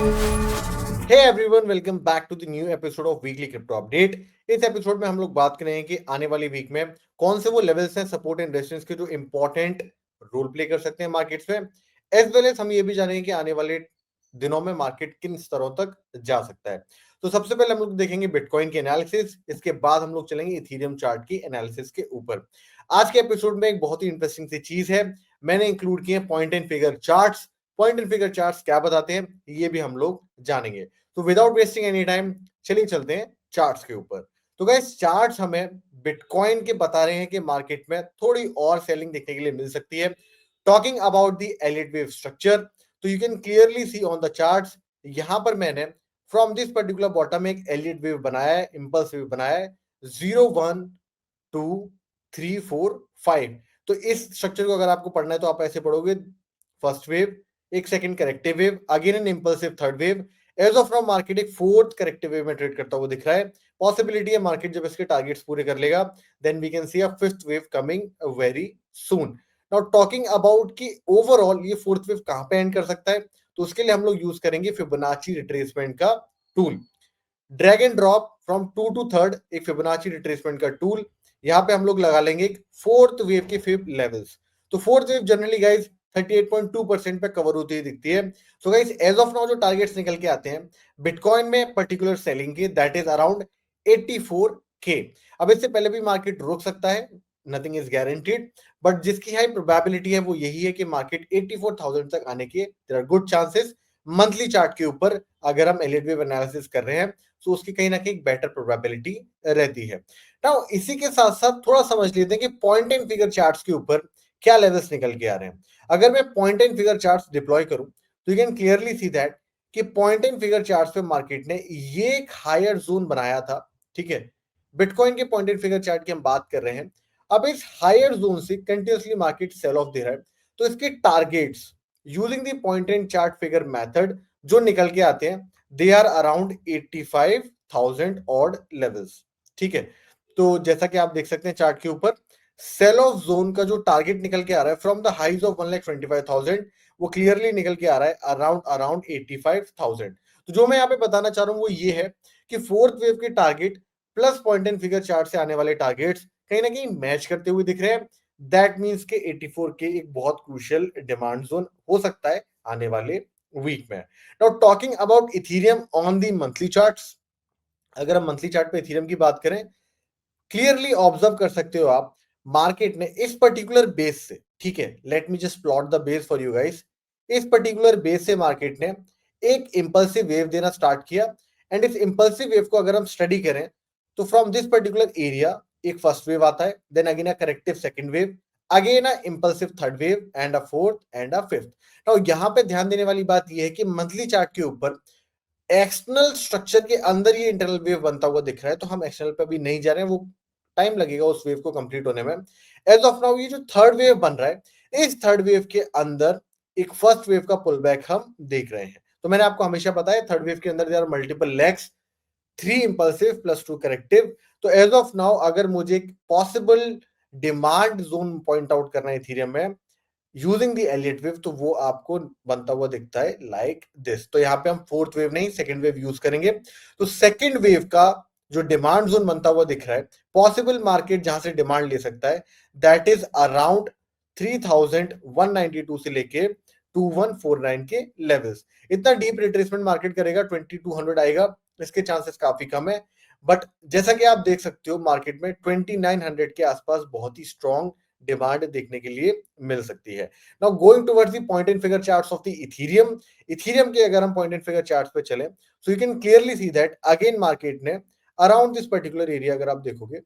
Hey everyone, welcome back to the new episode of weekly crypto update. इस episode में हम लोग बात करेंगे कि आने वाली वीक में कौन से वो लेवल्स हैं सपोर्ट एंड रेजिस्टेंस के जो इंपॉर्टेंट रोल प्ले कर सकते हैं मार्केट्स में। एज वेल एज हम ये भी जानेंगे कि आने वाले दिनों में मार्केट किन स्तरों तक जा सकता है। तो सबसे पहले हम लोग देखेंगे बिटकॉइन की एनालिसिस, इसके बाद हम लोग चलेंगे इथेरियम चार्ट की एनालिसिस के ऊपर। आज के एपिसोड में एक बहुत ही इंटरेस्टिंग सी चीज है, मैंने इंक्लूड किए point and figure charts. Point and figure charts क्या बताते हैं ये भी हम लोग जानेंगे। तो विदाउट वेस्टिंग एनी टाइम चलिए चलते हैं चार्ट्स के ऊपर। तो गाइस चार्ट्स हमें बिटकॉइन के बता रहे हैं कि मार्केट में थोड़ी और सेलिंग देखने के लिए मिल सकती है। Talking about the Elliott wave structure, तो you can clearly see on the charts, यहां पर मैंने फ्रॉम दिस पर्टिकुलर बॉटम एक एलिट वेव बनाया है, इंपल्स वेव बनाया है 0 1 2 3 4 5। तो इस स्ट्रक्चर को अगर आपको पढ़ना है तो आप ऐसे पढ़ोगे, फर्स्ट वेव, एक second corrective wave, again an impulsive third wave. As of now market एक फोर्थ करेक्टिव वेव में ट्रेड करता हुआ दिख रहा है। पॉसिबिलिटी है मार्केट जब इसके टारगेट्स पूरे कर लेगा then we can see a fifth wave coming very soon. Now talking about कि ओवरऑल ये फोर्थ वेव कहां पे एंड कर सकता है, तो उसके लिए हम लोग यूज करेंगे फिबोनाची रिट्रेसमेंट का tool. Drag and drop from two to third, एक फिबोनाची रिट्रेसमेंट का टूल। यहाँ पे हम लोग लगा लेंगे एक फोर्थ वेव के फिब लेवल्स। तो फोर्थ वेव जनरली गाइज 38.2% पे कवर होती हुई दिखती है। So guys as of now जो टारगेट्स निकल के आते हैं बिटकॉइन में पर्टिकुलर सेलिंग के, दैट इज अराउंड 84K। अब इससे पहले भी मार्केट रुक सकता है, नथिंग इज गारंटीड, बट जिसकी हाई प्रोबेबिलिटी है वो यही है कि मार्केट 84,000 तक आने के there are good chances. Monthly chart के ऊपर अगर हम एलिट वेव एनालिसिस कर रहे हैं तो उसकी कहीं ना कहीं बेटर प्रोबेबिलिटी रहती है। नाउ इसी के साथ साथ थोड़ा समझ लेते हैं कि पॉइंट एंड फिगर चार्ट्स के ऊपर क्या लेवल्स निकल के आ रहे हैं। अगर मैं point and figure charts deploy करूं तो you can clearly see that कि पॉइंट एंड फिगर चार्ट्स पे मार्केट ने ये एक हायर जोन बनाया था। ठीक है, बिटकॉइन के पॉइंट एंड फिगर चार्ट की हम बात कर रहे हैं। अब इस हायर जोन से कंटिन्यूसली मार्केट सेल ऑफ दे रहा है, तो इसके targets using the point and chart figure method जो निकल के आते हैं they are around 85,000 odd levels. ठीक है, तो जैसा कि आप देख सकते हैं चार्ट के ऊपर सेल ऑफ जोन का जो टारगेट निकल के आ रहा है फ्रॉम द हाइज ऑफ 1,25,000, वो क्लियरली निकल के आ रहा है अराउंड अराउंड 85,000। तो जो मैं यहाँ पे बताना चाह रहा हूँ वो ये है कि फोर्थ वेव के target plus point and figure chart से आने वाले टारगेट्स कहीं ना कहीं मैच करते हुए दिख रहे हैं। दैट मीन्स के 84K एक बहुत क्रूशियल डिमांड जोन हो सकता है आने वाले वीक में। Now talking about Ethereum on the monthly charts, अगर हम मंथली चार्ट पे इथेरियम की बात करें, क्लियरली ऑब्जर्व कर सकते हो आप मार्केट ने इस पर्टिकुलर बेस से, ठीक है, let me just plot the base for you guys. इस पर्टिकुलर बेस से मार्केट ने एक इंपल्सिव वेव देना स्टार्ट किया, एंड इस इंपल्सिव वेव को अगर हम स्टडी करें तो फ्रॉम दिस पर्टिकुलर एरिया एक फर्स्ट वेव आता है, then again a corrective second wave, again a impulsive third wave and a fourth and a fifth. Now यहां पे ध्यान देने वाली बात यह है कि मंथली चार्ट के ऊपर एक्सटर्नल स्ट्रक्चर के अंदर ये इंटरनल वेव बनता हुआ दिख रहा है, तो हम एक्सटर्नल पे अभी नहीं जा रहे हैं, वो टाइम लगेगा उस वेव को कंप्लीट होने में। एज ऑफ नाउ ये जो थर्ड वेव बन रहा है, इस थर्ड वेव के अंदर एक फर्स्ट वेव का पुल बैक हम देख रहे हैं। तो मैंने आपको हमेशा बताया थर्ड वेव के अंदर there are multiple legs, 3 impulsive +2 corrective. तो एज ऑफ नाउ अगर मुझे possible demand zone point out करना है इथेरियम में यूजिंग द एलियट वेव, तो वो आपको बनता हुआ दिखता है लाइक दिस। तो यहाँ पे हम फोर्थ वेव नहीं सेकंड वेव यूज करेंगे। तो सेकंड वेव का जो डिमांड जोन बनता हुआ दिख रहा है, पॉसिबल मार्केट जहां से डिमांड ले सकता है, दैट इज अराउंड 3,192 से लेके 2,149 के लेवल्स। इतना डीप रिट्रेसमेंट मार्केट करेगा, 2,200 आएगा, इसके चांसेस काफी कम है। बट जैसा कि आप देख सकते हो मार्केट में 2,900 के आसपास बहुत ही स्ट्रॉन्ग डिमांड देखने के लिए मिल सकती है। Now going towards the point and figure charts of the Ethereum, Ethereum के अगर हम पॉइंट एंड फिगर चार्ट्स पे चलें so you can clearly see that again market ने अराउंड दिस पर्टिकुलर एरिया अगर आप देखोगे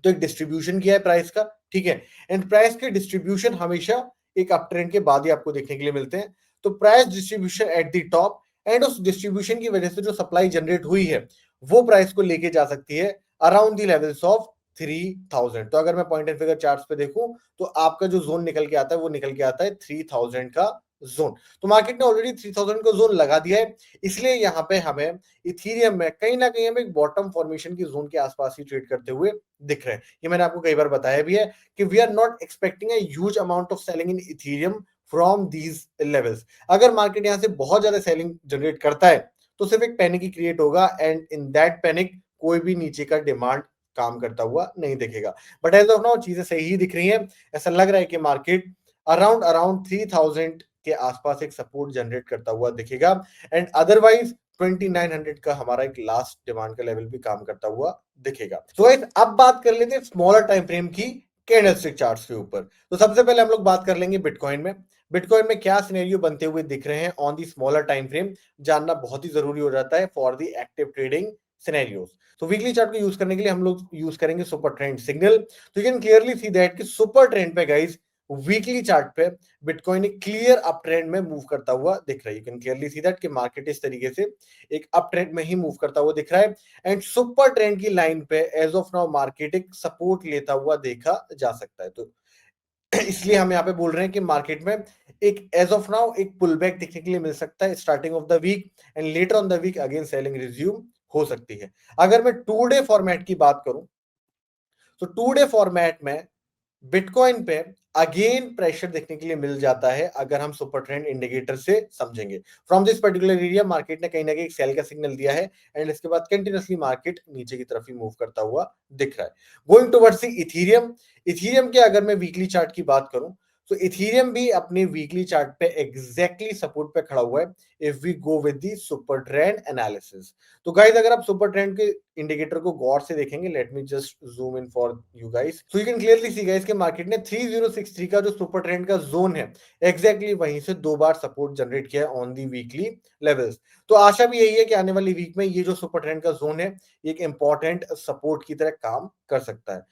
तो एक डिस्ट्रीब्यूशन किया है प्राइस का। ठीक है, एंड प्राइस के डिस्ट्रीब्यूशन हमेशा एक अप ट्रेंड के बाद ही आपको देखने के लिए मिलते हैं। तो price distribution at the top, and उस डिस्ट्रीब्यूशन की वजह से जो सप्लाई जनरेट हुई है वो प्राइस को लेके जा सकती है अराउंड द लेवल्स ऑफ 3,000। तो अगर मैं पॉइंट एंड फिगर चार्ट्स पे देखूं तो आपका जो जोन निकल के आता है वो निकल के आता है 3,000 का जोन। तो मार्केट ने ऑलरेडी 3,000 का जोन लगा दिया है, इसलिए यहाँ पे हमें इथेरियम में कहीं ना कहीं हम एक बॉटम फॉर्मेशन की जोन के आसपास ही ट्रेड करते हुए दिख रहे हैं। ये मैंने आपको कई बार बताया भी है कि we are not expecting a huge amount of selling in Ethereum from these levels. अगर मार्केट यहाँ से बहुत ज्यादा सेलिंग जनरेट करता है तो सिर्फ एक पैनिक ही क्रिएट होगा एंड इन दैट पैनिक कोई भी नीचे का डिमांड काम करता हुआ नहीं दिखेगा। बट एज ऑफ नाउ चीजें सही ही दिख रही हैं। ऐसा लग रहा है कि मार्केट अराउंड अराउंड 3000 के आसपास एक सपोर्ट जनरेट करता हुआ दिखेगा एंड अदरवाइज 2900 का हमारा एक लास्ट डिमांड का लेवल भी काम करता हुआ दिखेगा। तो अब बात कर लेते हैं स्मॉलर टाइम फ्रेम की कैंडलस्टिक चार्ट्स के ऊपर। तो सबसे पहले हम लोग बात कर लेंगे बिटकॉइन में। बिटकॉइन में क्या सिनेरियो बनते हुए दिख रहे हैं on the smaller time frame, जानना बहुत ही जरूरी हो जाता है for the active trading scenarios. तो वीकली चार्ट को यूज करने के लिए हम लोग यूज करेंगे सुपर ट्रेंड सिग्नल। तो you can clearly see that कि सुपर ट्रेंड पे गाइस वीकली चार्ट पे बिटकॉइन एक क्लियर अप ट्रेंड में मूव करता हुआ दिख रहा है। You can clearly see that कि मार्केट इस तरीके से एक अप ट्रेंड में ही मूव करता हुआ दिख रहा है एंड सुपर ट्रेंड की लाइन पे एज ऑफ नाउ मार्केट एक सपोर्ट लेता हुआ देखा जा सकता है। तो इसलिए हम यहाँ पे बोल रहे हैं कि मार्केट में एक एज ऑफ नाउ एक पुल बैक देखने के लिए मिल सकता है starting of the week and later on the week again selling resume हो सकती है। अगर मैं 2 डे फॉर्मेट की बात करूं तो 2 डे फॉर्मेट में बिटकॉइन पे अगेन प्रेशर देखने के लिए मिल जाता है अगर हम सुपर ट्रेंड इंडिकेटर से समझेंगे। From this particular area market ने कहीं ना कहीं एक सेल का सिग्नल दिया है एंड इसके बाद कंटिन्यूअसली मार्केट नीचे की तरफ ही मूव करता हुआ दिख रहा है। गोइंग टुवर्ड्स इथीरियम, इथीरियम के अगर मैं वीकली चार्ट की बात करूं तो इथीरियम भी अपने वीकली चार्ट पे एग्जैक्टली सपोर्ट पे खड़ा हुआ है if we go with the super trend analysis. तो गाइस अगर आप सुपर ट्रेंड के इंडिकेटर को गौर से देखेंगे, late me just zoom in for you guys, so you can clearly see guys कि मार्केट ने 3063 का जो सुपर ट्रेंड का जोन है एग्जैक्टली वहीं से 2 बार सपोर्ट जनरेट किया है ऑन दी वीकली लेवल्स। तो आशा भी यही है कि आने वाली वीक में ये जो सुपर ट्रेंड का जोन है एक इंपॉर्टेंट सपोर्ट की तरह काम कर सकता है।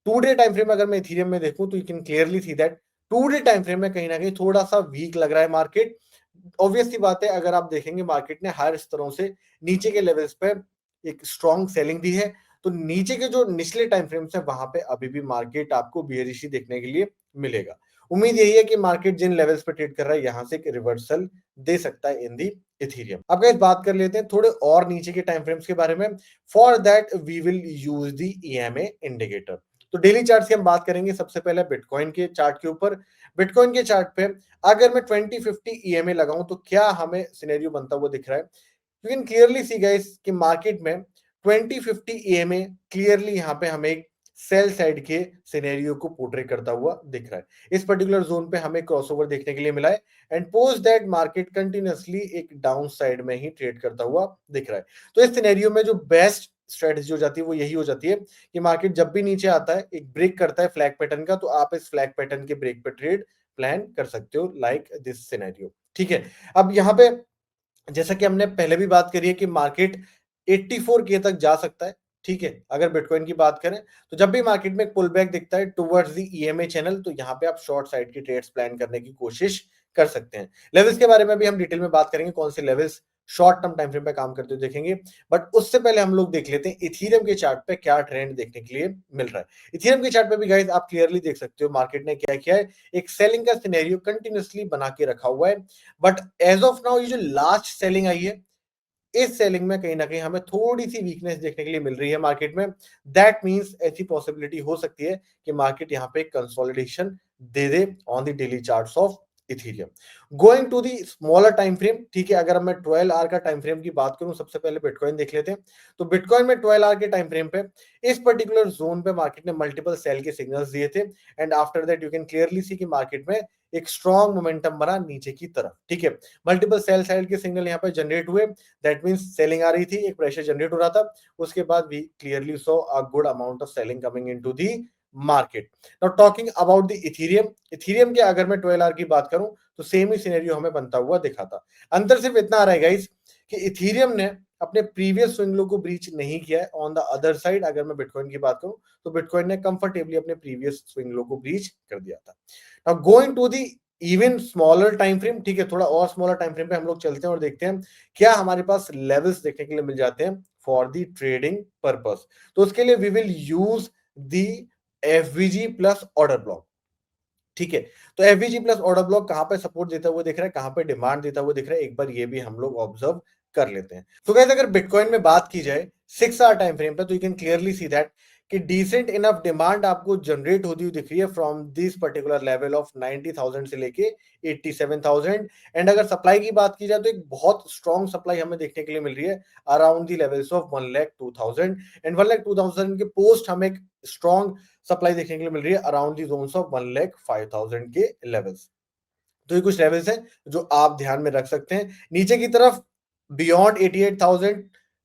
2 डे टाइम फ्रेम अगर मैं इथीरियम में देखूं तो you can clearly see that 2 day time frame में कहीं ना कहीं थोड़ा सा वीक लग रहा है मार्केट। ऑब्वियस सी बात है, अगर आप देखेंगे मार्केट ने हर स्तरों से नीचे के लेवल्स पे एक स्ट्रॉन्ग सेलिंग दी है, तो नीचे के जो निचले टाइम फ्रेम्स है वहां पे अभी भी मार्केट आपको बियरिश देखने के लिए मिलेगा। उम्मीद यही है कि मार्केट जिन लेवल्स पे ट्रेड कर रहा है यहां से एक रिवर्सल दे सकता है इन दी इथीरियम। अब गाइस बात कर लेते हैं थोड़े और नीचे के टाइम फ्रेम्स के बारे में। For that we will use the EMA indicator. तो डेली चार्ट की हम बात करेंगे सबसे पहले बिटकॉइन के चार्ट के ऊपर। बिटकॉइन के चार्ट पे अगर मैं 2050 ईएमए लगाऊं तो क्या हमें सिनेरियो बनता हुआ दिख रहा है। You can clearly see guys कि मार्केट में 2050 ईएमए क्लियरली यहाँ पे हमें एक सेल साइड के सिनेरियो को पोर्ट्रे करता हुआ दिख रहा है। इस पर्टिकुलर जोन पे हमें क्रॉसओवर देखने के लिए मिला है and post that market continuously एक डाउन साइड में ही ट्रेड करता हुआ दिख रहा है। तो इस सिनेरियो में जो बेस्ट स्ट्रेटजी हो जाती है वो यही हो जाती है कि मार्केट जब भी नीचे आता है एक ब्रेक करता है फ्लैग पैटर्न का, तो आप इस फ्लैग पैटर्न के ब्रेक पे ट्रेड प्लान कर सकते हो लाइक दिस सिनेरियो। ठीक है, अब यहाँ पे जैसा कि हमने पहले भी बात करी है कि मार्केट 84K तक जा सकता है। ठीक है, अगर बिटकॉइन की बात करें तो जब भी मार्केट में पुल बैक दिखता है टुवर्ड्स द ईएमए चैनल तो यहाँ पे आप शॉर्ट साइड की ट्रेड्स प्लान करने की कोशिश कर सकते हैं। लेवल्स के बारे में भी हम डिटेल में बात करेंगे, कौन से levels short term time frame पे काम करते हुए देखेंगे। बट उससे पहले हम लोग देख लेते हैं इथीरियम के चार्ट पे क्या ट्रेंड देखने के लिए मिल रहा है। इथीरियम के चार्ट पे भी गाइस आप क्लियरली देख सकते हो मार्केट ने क्या किया है, एक सेलिंग का सिनेरियो कंटिन्यूअसली बना के रखा हुआ है। बट एज ऑफ नाउ ये जो लास्ट सेलिंग आई है इस सेलिंग में कहीं ना कहीं हमें थोड़ी सी वीकनेस देखने के लिए मिल रही है मार्केट में। दैट मींस ऐसी पॉसिबिलिटी हो सकती है कि मार्केट यहाँ पे कंसोलिडेशन दे दे on the daily charts of Ethereum. Going to the smaller time frame, ठीक है, अगर मैं 12 आवर का टाइम फ्रेम की बात करूं सबसे पहले बिटकॉइन देख लेते हैं। तो बिटकॉइन में 12 आवर के टाइम फ्रेम पे इस पर्टिकुलर जोन पे मार्केट ने मल्टीपल सेल के सिग्नल्स दिए थे and after that you can clearly सी कि मार्केट में एक स्ट्रॉन्ग मोमेंटम बना नीचे की तरफ। ठीक है, मल्टीपल सेल साइड के सिग्नल यहाँ पे जनरेट हुए, दैट मींस सेलिंग आ रही थी, एक प्रेशर जनरेट हो रहा था। उसके बाद we clearly saw a good amount of selling coming into the market. Now talking about the Ethereum, Ethereum के अगर मैं 12 आवर की बात करूं तो सेम ही सिनेरियो हमें बनता हुआ दिखा था। अंतर सिर्फ इतना आ रहा है गाइस कि इथीरियम ने अपने प्रीवियस स्विंग लो को ब्रीच नहीं किया है। ऑन द अदर साइड अगर मैं बिटकॉइन की बात करूं तो बिटकॉइन ने कंफर्टेबली अपने प्रीवियस स्विंग लो को ब्रीच कर दिया था। Now going to the even smaller time frame, ठीक है, थोड़ा और स्मॉलर टाइम फ्रेम पे हम लोग चलते हैं और देखते हैं क्या हमारे पास लेवल्स देखने के लिए मिल जाते हैं फॉर द ट्रेडिंग पर्पस। तो उसके लिए we will use the FVG plus order block. ठीक है, तो एफवीजी प्लस ऑर्डर ब्लॉक कहां पे सपोर्ट देता हुआ दिख रहा है, कहां पे डिमांड देता हुआ दिख रहा है, एक बार ये भी हम लोग ऑब्जर्व कर लेते हैं। तो गाइस अगर बिटकॉइन में बात की जाए 6 आवर टाइम फ्रेम पे तो you can clearly see that कि डिसेंट इनफ डिमांड आपको जनरेट होती हुई दिख रही है from this particular level of 90,000 से लेके 87,000। एंड अगर सप्लाई की बात की जाए तो एक बहुत स्ट्रॉन्ग सप्लाई हमें देखने के लिए मिल रही है around the levels of 1,02,000। And 1,02,000 के पोस्ट हमें एक स्ट्रॉन्ग सप्लाई देखने के लिए मिल रही है अराउंड दी जोन्स ऑफ 1,05,000 के लेवल्स। तो ये कुछ लेवल्स हैं जो आप ध्यान में रख सकते हैं। नीचे की तरफ बियॉन्ड 88,000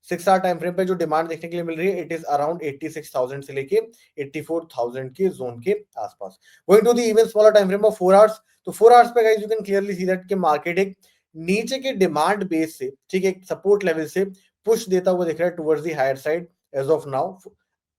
6 आवर टाइम फ्रेम पे जो डिमांड देखने के लिए मिल रही है, इट इज अराउंड 86,000 से लेके 84,000 के जोन के आसपास। Going to the even smaller time frame of 4 hours, तो 4 आवर्स पे guys you can clearly see that कि मार्केट एक नीचे के डिमांड बेस से, ठीक है, सपोर्ट लेवल से पुश देता हुआ दिख रहा है towards the higher side as of now.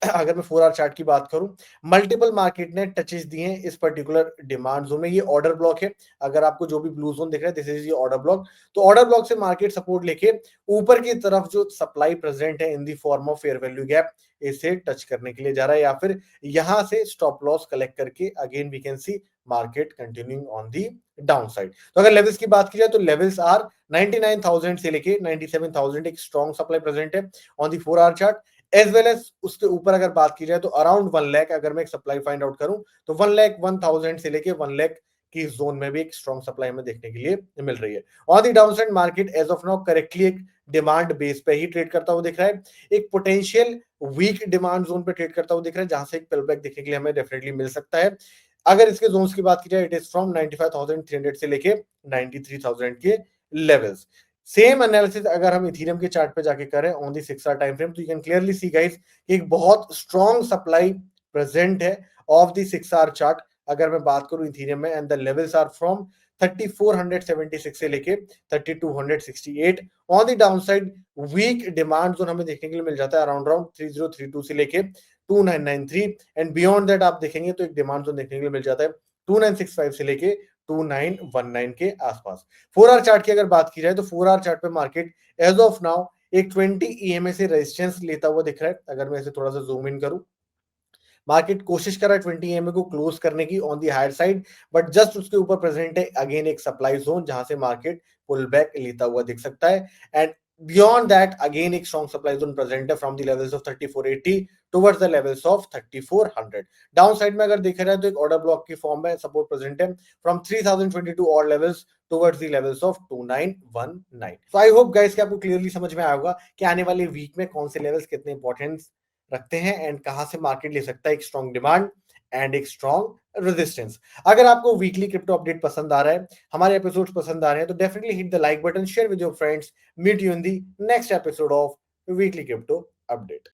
अगर मैं 4 आवर चार्ट की बात करूं, मल्टीपल मार्केट ने टचेस दिए हैं इस पर्टिकुलर डिमांड जोन में। ये ऑर्डर ब्लॉक है, अगर आपको जो भी ब्लू जोन दिख रहा है दिस इज ये ऑर्डर ब्लॉक। तो ऑर्डर ब्लॉक से मार्केट सपोर्ट लेके ऊपर की तरफ जो सप्लाई प्रेजेंट है in the form of fair value gap, इसे टच करने के लिए जा रहा है, या फिर यहां से स्टॉप लॉस कलेक्ट करके again we can see market continuing on the down side. तो अगर लेवल्स की बात की जाए तो लेवल्स आर 99,000 से लेके 97,000 एक स्ट्रॉन्ग सप्लाई प्रेजेंट है on the 4 hour chart. As well as उसके ऊपर अगर बात की जाए तो अराउंड 1 लाख, अगर मैं एक सप्लाई फाइंड आउट करूं तो 1 लाख 1,000 से लेके 1 लाख की जोन में भी एक स्ट्रॉन्ग सप्लाई हमें देखने के लिए मिल रही है। On the down side market as of now correctly एक डिमांड बेस पे ही ट्रेड करता हुआ दिख रहा है, एक पोटेंशियल वीक डिमांड जोन पे ट्रेड करता हुआ दिख रहा है, जहां से एक पुलबैक देखने के लिए हमें डेफिनेटली मिल सकता है। अगर इसके जोन्स की बात की जाए, इट इज फ्रॉम 95,300 से लेके 93,000 के लेवल्स। सेम एनालिसिस अगर हम इथेरियम के चार्ट पे जाके करें on the 6 hour time frame, तो you can clearly see guys एक बहुत स्ट्रॉन्ग सप्लाई प्रेजेंट है ऑफ दी 6 आवर चार्ट। अगर मैं बात करूं इथेरियम में, and the levels are from 3476 से लेके 3268। On the down side weak demand zone हमें देखने के लिए मिल जाता है अराउंड 3032 से लेके 2993। एंड बियॉन्ड दैट आप देखेंगे तो एक डिमांड जोन देखने के लिए मिल जाता है 2965 से लेके 2919 के आसपास। 4 आवर चार्ट की अगर बात की जाए तो 4 आवर चार्ट पे मार्केट एज ऑफ नाउ एक 20 ईएमए से रेजिस्टेंस लेता हुआ दिख रहा है। अगर मैं इसे थोड़ा सा जूम इन करूं, मार्केट कोशिश कर रहा है 20 ईएमए को क्लोज करने की on the higher side, but just उसके ऊपर प्रेजेंट है अगेन एक सप्लाई जोन जहां से मार्केट पुल बैक लेता हुआ दिख सकता है। एंड बियॉन्ड दैट अगेन एक स्ट्रॉन्ग सप्लाई जोन प्रेजेंट है from the levels of 3480 towards the levels of 3400। Down side में अगर देखा जाए तो एक ऑर्डर ब्लॉक की फॉर्म में सपोर्ट प्रेजेंट है from 3022 all levels towards the levels of 2919। So I hope guys कि आपको क्लियरली समझ में आया होगा कि आने वाले वीक में कौन से लेवल्स कितने इंपॉर्टेंस रखते हैं एंड कहां से मार्केट ले सकता है एक स्ट्रॉन्ग डिमांड एंड एक स्ट्रॉन्ग रेजिस्टेंस। अगर आपको वीकली क्रिप्टो अपडेट पसंद आ रहा है, हमारे एपिसोड्स पसंद आ रहे हैं, तो definitely hit the like button, share with your friends. Meet you in the next episode of weekly crypto update.